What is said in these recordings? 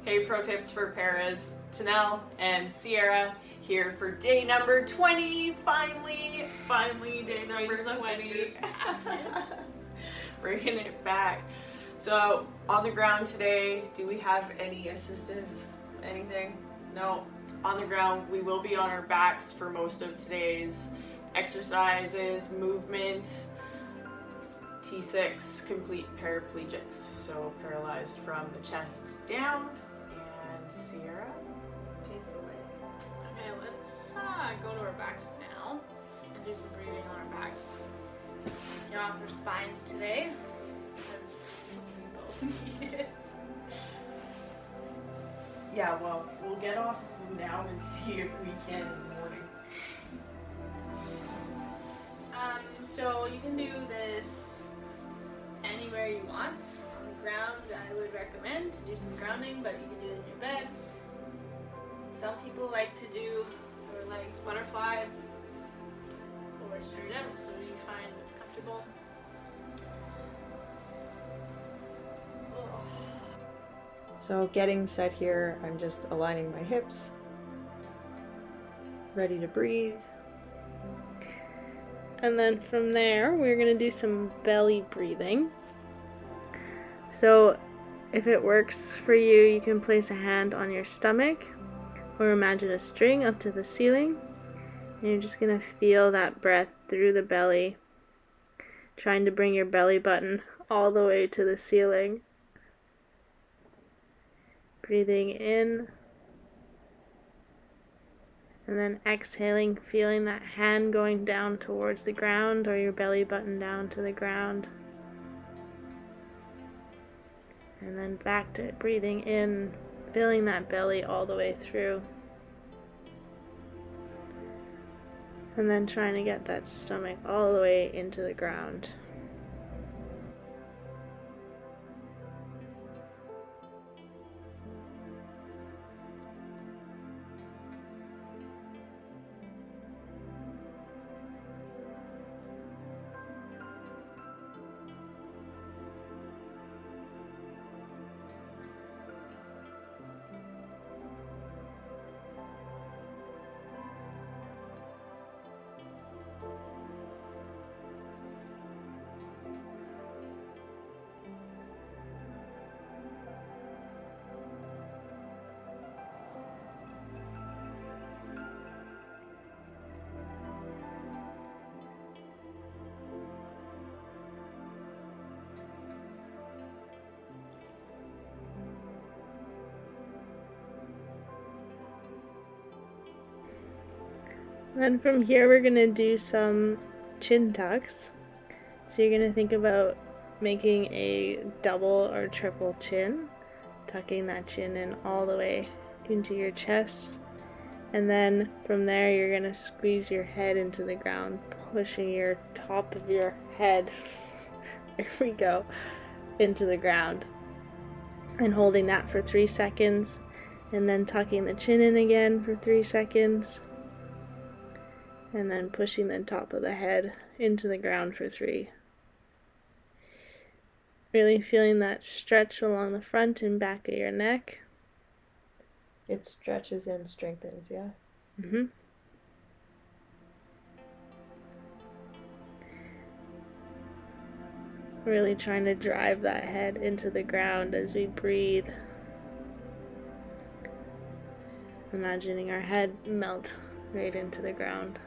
Hey, pro tips for paras, Tanelle and Sierra here for day number 20. Finally day number 20. Bringing it back. So on the ground today, do we have any assistive anything? No. On the ground, we will be on our backs for most of today's exercises, movement. T6, complete paraplegics, so paralyzed from the chest down. And Sierra, take it away. Okay, let's go to our backs now and do some breathing on our backs. Get off our spines today, because we both need it. Yeah, well, we'll get off now and see if we can in the morning. So you can do this anywhere you want. On the ground, I would recommend to do some grounding, but you can do it in your bed. Some people like to do their legs butterfly or straight up, so you find what's comfortable. So getting set here, I'm just aligning my hips, ready to breathe. And then from there, we're going to do some belly breathing. So if it works for you, you can place a hand on your stomach or imagine a string up to the ceiling. And you're just going to feel that breath through the belly, trying to bring your belly button all the way to the ceiling. Breathing in. And then exhaling, feeling that hand going down towards the ground or your belly button down to the ground. And then back to breathing in, filling that belly all the way through. And then trying to get that stomach all the way into the ground. Then from here we're going to do some chin tucks. So you're going to think about making a double or triple chin, tucking that chin in all the way into your chest. And then from there you're going to squeeze your head into the ground, pushing your top of your head, there we go, into the ground. And holding that for 3 seconds, and then tucking the chin in again for 3 seconds. And then pushing the top of the head into the ground for 3. Really feeling that stretch along the front and back of your neck. It stretches and strengthens, yeah? Mm-hmm. Really trying to drive that head into the ground as we breathe. Imagining our head melt right into the ground.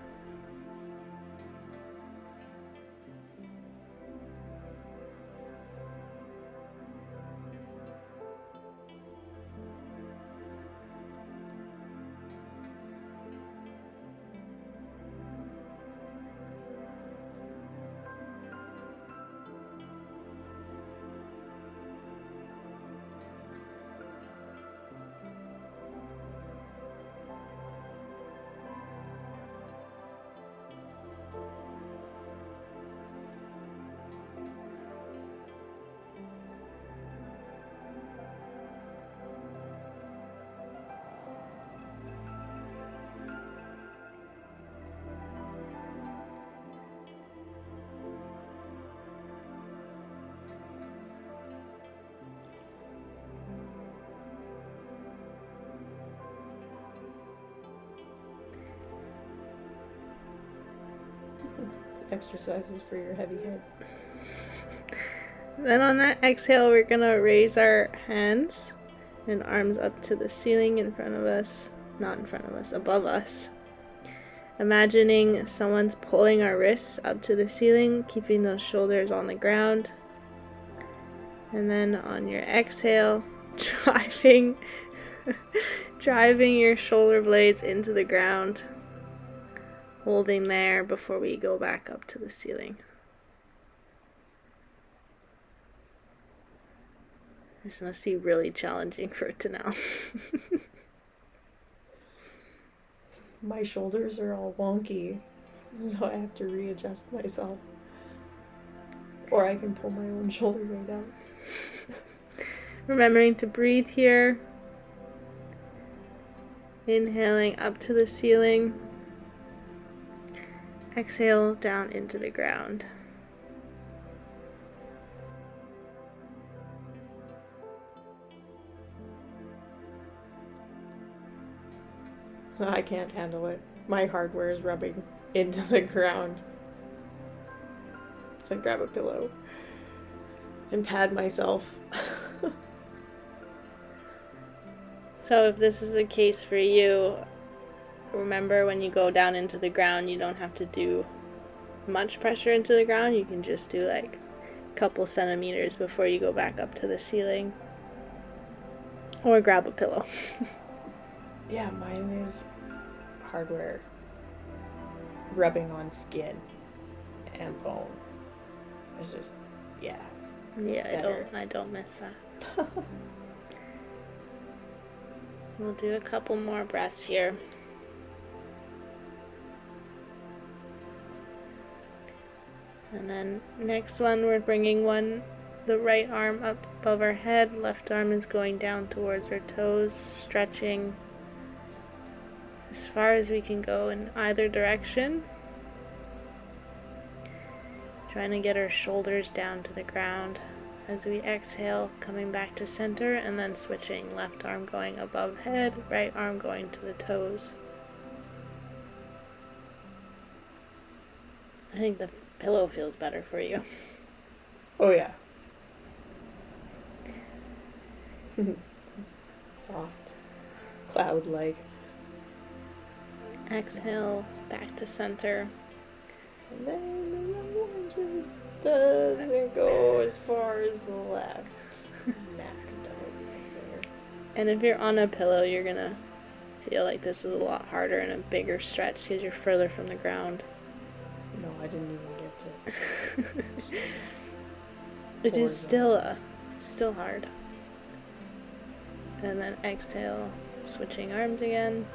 exercises for your heavy head. Then on that exhale, we're gonna raise our hands and arms up to the ceiling in front of us. Not in front of us, above us. Imagining someone's pulling our wrists up to the ceiling, keeping those shoulders on the ground. And then on your exhale, driving your shoulder blades into the ground, holding there before we go back up to the ceiling. This must be really challenging for Tanelle. My shoulders are all wonky, so I have to readjust myself. Or I can pull my own shoulder right out. Remembering to breathe here. Inhaling up to the ceiling. Exhale down into the ground. So I can't handle it. My hardware is rubbing into the ground. So I grab a pillow and pad myself. So if this is the case for you, remember when you go down into the ground, you don't have to do much pressure into the ground. You can just do like a couple centimeters before you go back up to the ceiling. Or grab a pillow. Yeah, mine is hardware rubbing on skin and bone. It's just, yeah. Yeah, better. I don't miss that. We'll do a couple more breaths here. And then next one, we're bringing the right arm up above our head, left arm is going down towards our toes, stretching as far as we can go in either direction. Trying to get our shoulders down to the ground as we exhale, coming back to center, and then switching, left arm going above head, right arm going to the toes. I think the pillow feels better for you. Oh yeah. Soft, cloud-like. Exhale, back to center. And then the right one just doesn't go as far as the left. Maxed out there. And if you're on a pillow, you're gonna feel like this is a lot harder and a bigger stretch because you're further from the ground. No, I didn't even get to. It is still hard. And then exhale, switching arms again.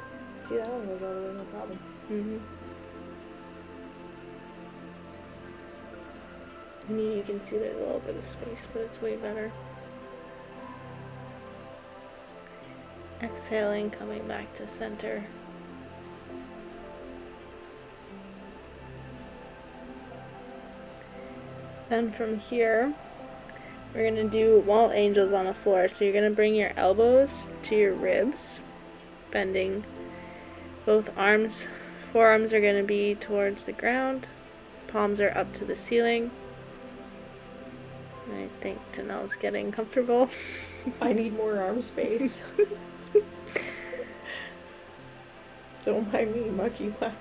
See, that one goes all the way, no problem. Mm-hmm. I mean, you can see there's a little bit of space, but it's way better. Exhaling, coming back to center. Then from here, we're going to do wall angels on the floor. So you're going to bring your elbows to your ribs, bending both arms. Forearms are going to be towards the ground. Palms are up to the ceiling. I think Tanelle's getting comfortable. I need more arm space. Don't mind me, mucky whack.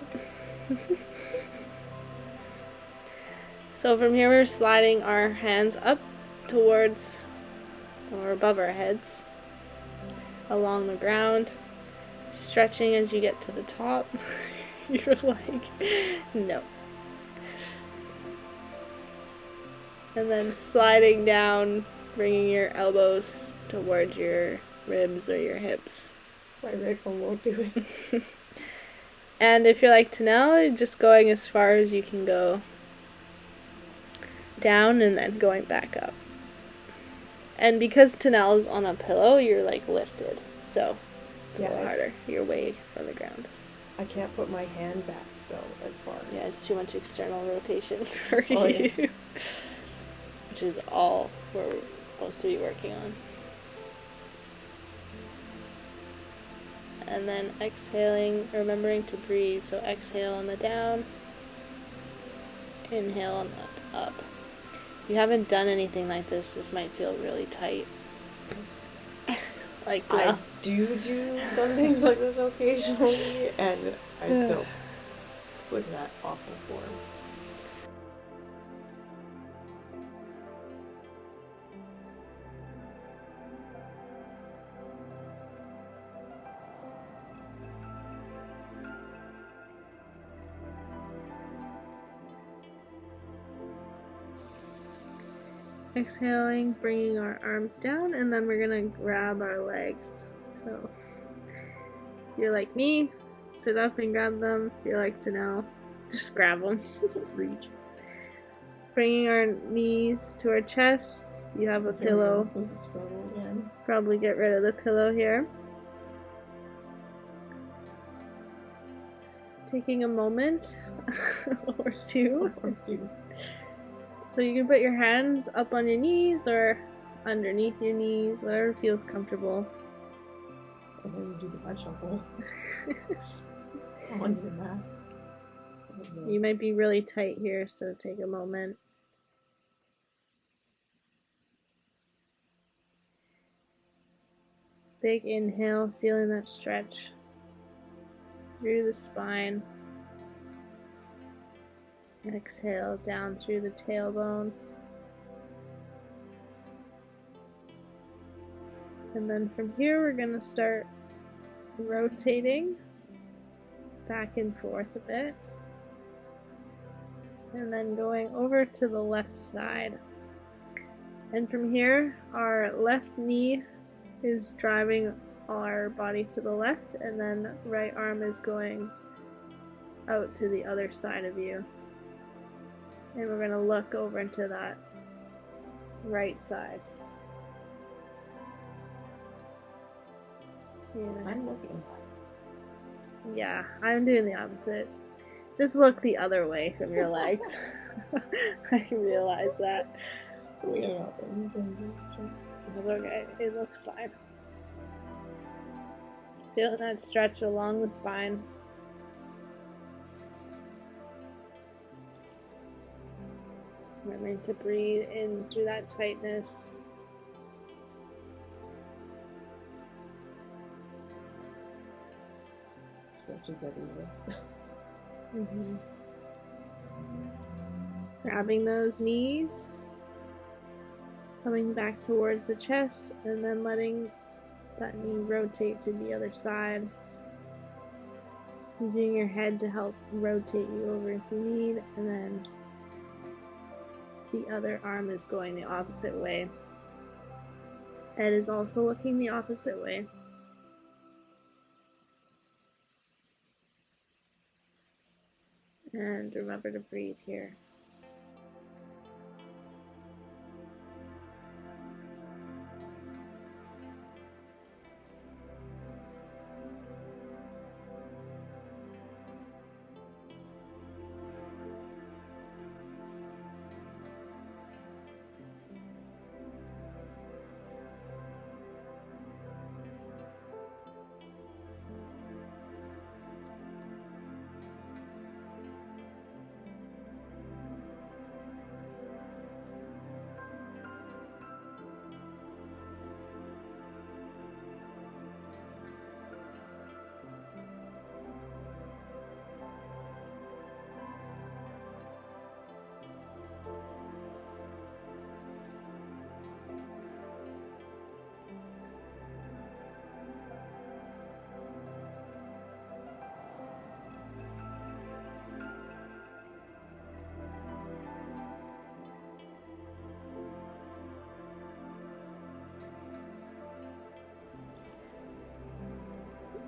So from here, we're sliding our hands up towards or above our heads, along the ground, stretching as you get to the top. You're like, no. And then sliding down, bringing your elbows towards your ribs or your hips. My right one won't do it. And if you're like Tanelle, just going as far as you can go down and then going back up. And because Tanelle's on a pillow, you're like lifted, so it's a little harder. You're way from the ground. I can't put my hand back though as far. Yeah, it's too much external rotation for Oh, you. yeah. Which is all we're supposed to be working on. And then exhaling, remembering to breathe. So exhale on the down. Inhale and up. If you haven't done anything like this might feel really tight. Like I do some things like this occasionally, and I still put that awful form. Exhaling, bringing our arms down, and then we're gonna grab our legs. So, if you're like me, sit up and grab them. If you're like Tanelle, just grab them. Reach. Bringing our knees to our chest. You have a pillow. This is a struggle again. Probably get rid of the pillow here. Taking a moment or two. So you can put your hands up on your knees or underneath your knees, whatever feels comfortable. And then we do the butt shuffle. On your mat. You might be really tight here, so take a moment. Big inhale, feeling that stretch through the spine. Exhale down through the tailbone. And then from here we're going to start rotating back and forth a bit. And then going over to the left side. And from here, our left knee is driving our body to the left, and then right arm is going out to the other side of you. And we're going to look over into that right side. Yeah. I'm looking. Yeah, I'm doing the opposite. Just look the other way from your legs. I realize that. We are not in the same direction. It's okay. It looks fine. Feel that stretch along the spine. Remembering to breathe in through that tightness. Stretches everywhere. Mm-hmm. Grabbing those knees. Coming back towards the chest, and then letting that knee rotate to the other side. Using your head to help rotate you over if you need, and then the other arm is going the opposite way. Head is also looking the opposite way. And remember to breathe here.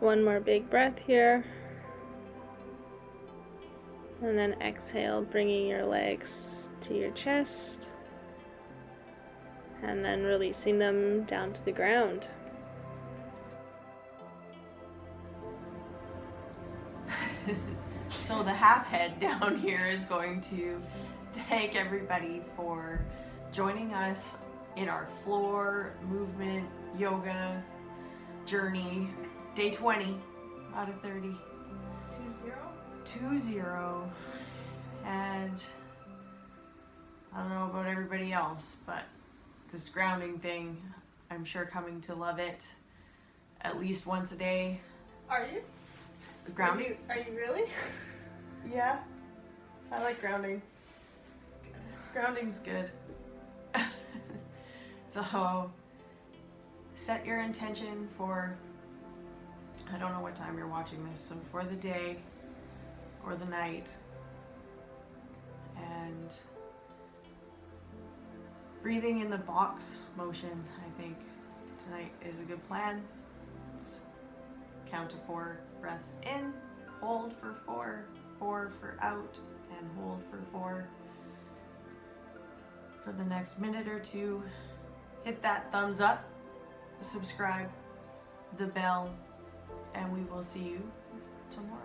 One more big breath here. And then exhale, bringing your legs to your chest. And then releasing them down to the ground. So the half head down here is going to thank everybody for joining us in our floor movement yoga journey. Day 20 out of 30. 20. And I don't know about everybody else, but this grounding thing, I'm sure coming to love it at least once a day. Are you? Grounding? Are you really? Yeah. I like grounding. Grounding's good. So, set your intention for, I don't know what time you're watching this, so for the day or the night. And breathing in the box motion, I think tonight is a good plan. Let's count to 4 breaths in, hold for 4, 4 for out, and hold for 4. For the next minute or two, hit that thumbs up, subscribe, the bell, and we will see you tomorrow.